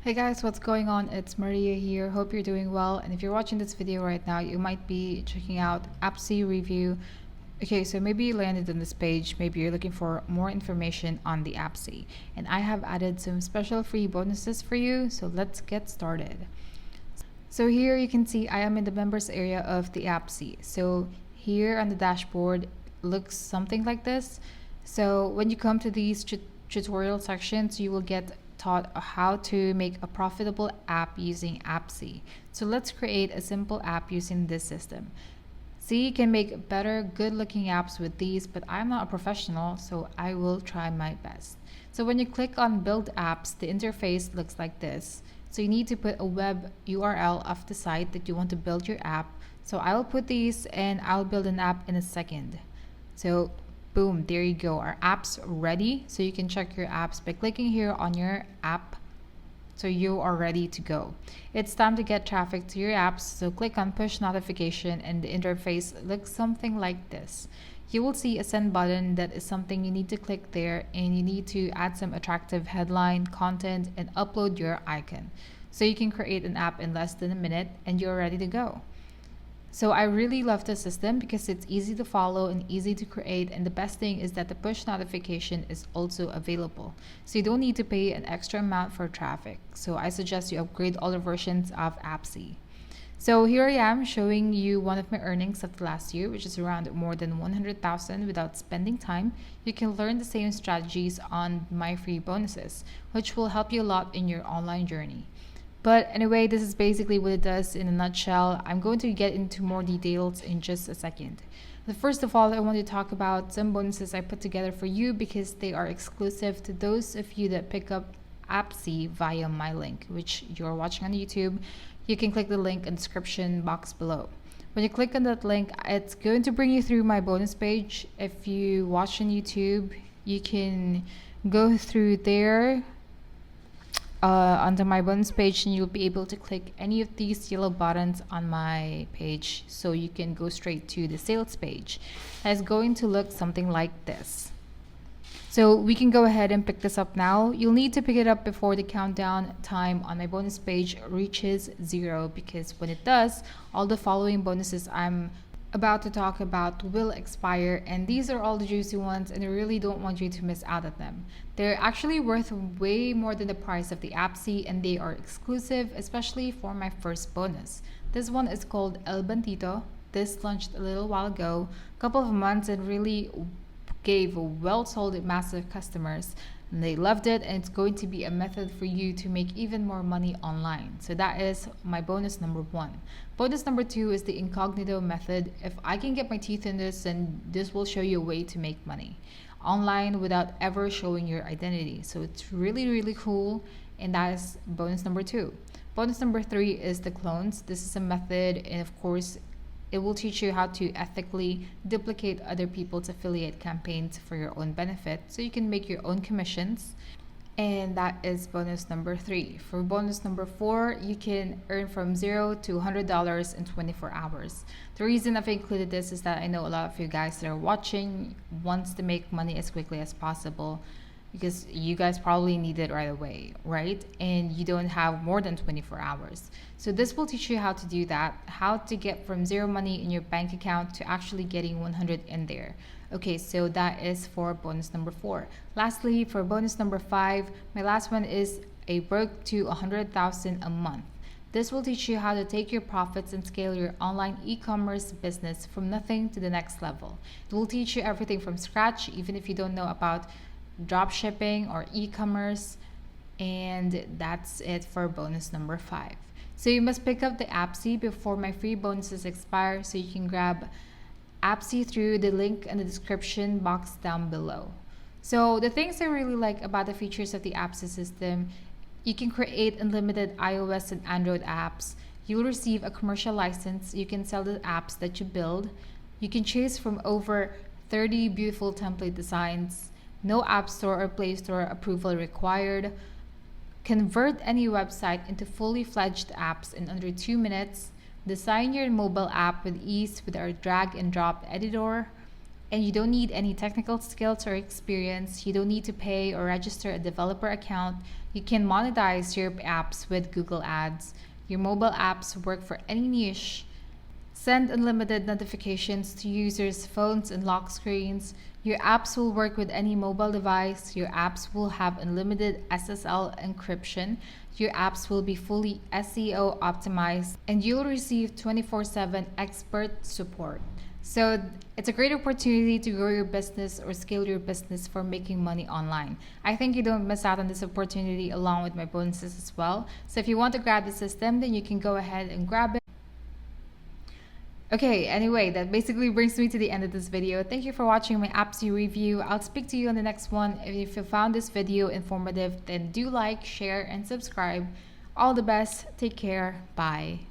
Hey guys, what's going on? It's Maria here. Hope you're doing well. And if you're watching this video right now, you might be checking out Appsy review. Okay, so maybe you landed on this page. Maybe you're looking for more information on the Appsy. And I have added some special free bonuses for you. So let's get started. So here you can see I am in the members area of the Appsy. So here on the dashboard looks something like this. So when you come to these tutorial sections, you will get taught how to make a profitable app using Appsy. So let's create a simple app using this system. See, you can make better, good-looking apps with these, but I'm not a professional, so I will try my best. So when you click on Build Apps, the interface looks like this. So you need to put a web URL of the site that you want to build your app. So I will put these and I'll build an app in a second. So boom, there you go. Our app's ready. So you can check your apps by clicking here on your app. So you are ready to go. It's time to get traffic to your apps. So click on push notification and the interface looks something like this. You will see a send button. That is something you need to click there, and you need to add some attractive headline content and upload your icon. So you can create an app in less than a minute and you're ready to go. So I really love the system because it's easy to follow and easy to create, and the best thing is that the push notification is also available. So you don't need to pay an extra amount for traffic. So I suggest you upgrade all the versions of Appsy. So here I am showing you one of my earnings of the last year, which is around more than 100,000 without spending time. You can learn the same strategies on my free bonuses, which will help you a lot in your online journey. But anyway, this is basically what it does in a nutshell. I'm going to get into more details in just a second. But first of all, I want to talk about some bonuses I put together for you because they are exclusive to those of you that pick up Appsy via my link, which you're watching on YouTube. You can click the link in the description box below. When you click on that link, it's going to bring you through my bonus page. If you watch on YouTube, you can go through there onto my bonus page, and you'll be able to click any of these yellow buttons on my page so you can go straight to the sales page. It's going to look something like this. So we can go ahead and pick this up now. You'll need to pick it up before the countdown time on my bonus page reaches 0, because when it does, all the following bonuses I'm about to talk about will expire, and these are all the juicy ones, and I really don't want you to miss out on them. They're actually worth way more than the price of the Appsy, and they are exclusive, especially for my first bonus. This one is called El Bandito. This launched a little while ago, a couple of months, and really gave well sold massive customers. And they loved it, and it's going to be a method for you to make even more money online. So that is my bonus number 1. Bonus number 2 is the incognito method. If I can get my teeth in this, then this will show you a way to make money online without ever showing your identity. So it's really cool, and that is bonus number 2. Bonus number 3 is the clones. This is a method, and of course it will teach you how to ethically duplicate other people's affiliate campaigns for your own benefit so you can make your own commissions. And that is bonus number 3. For bonus number 4, you can earn from $0 to $100 in 24 hours. The reason I've included this is that I know a lot of you guys that are watching wants to make money as quickly as possible, because you guys probably need it right away, right? And you don't have more than 24 hours. So this will teach you how to do that, how to get from 0 money in your bank account to actually getting 100 in there. Okay, so that is for bonus number 4. Lastly, for bonus number 5, my last one is a broke to 100,000 a month. This will teach you how to take your profits and scale your online e-commerce business from nothing to the next level. It will teach you everything from scratch, even if you don't know about drop shipping or e-commerce. And that's it for bonus number 5. So you must pick up the Appsy before my free bonuses expire, so you can grab Appsy through the link in the description box down below. So the things I really like about the features of the Appsy system: you can create unlimited iOS and Android apps. You will receive a commercial license. You can sell the apps that you build. You can choose from over 30 beautiful template designs. No App Store or Play Store approval required. Convert any website into fully fledged apps in under 2 minutes. Design your mobile app with ease with our drag and drop editor. and you don't need any technical skills or experience. You don't need to pay or register a developer account. You can monetize your apps with Google Ads. Your mobile apps work for any niche. Send unlimited notifications to users' phones and lock screens. Your apps will work with any mobile device. Your apps will have unlimited SSL encryption. Your apps will be fully SEO optimized, and you'll receive 24/7 expert support. So it's a great opportunity to grow your business or scale your business for making money online. I think you don't miss out on this opportunity along with my bonuses as well. So if you want to grab the system, then you can go ahead and grab it. Okay, anyway, that basically brings me to the end of this video. Thank you for watching my Appsy review. I'll speak to you on the next one. If you found this video informative, then do like, share, and subscribe. All the best. Take care. Bye.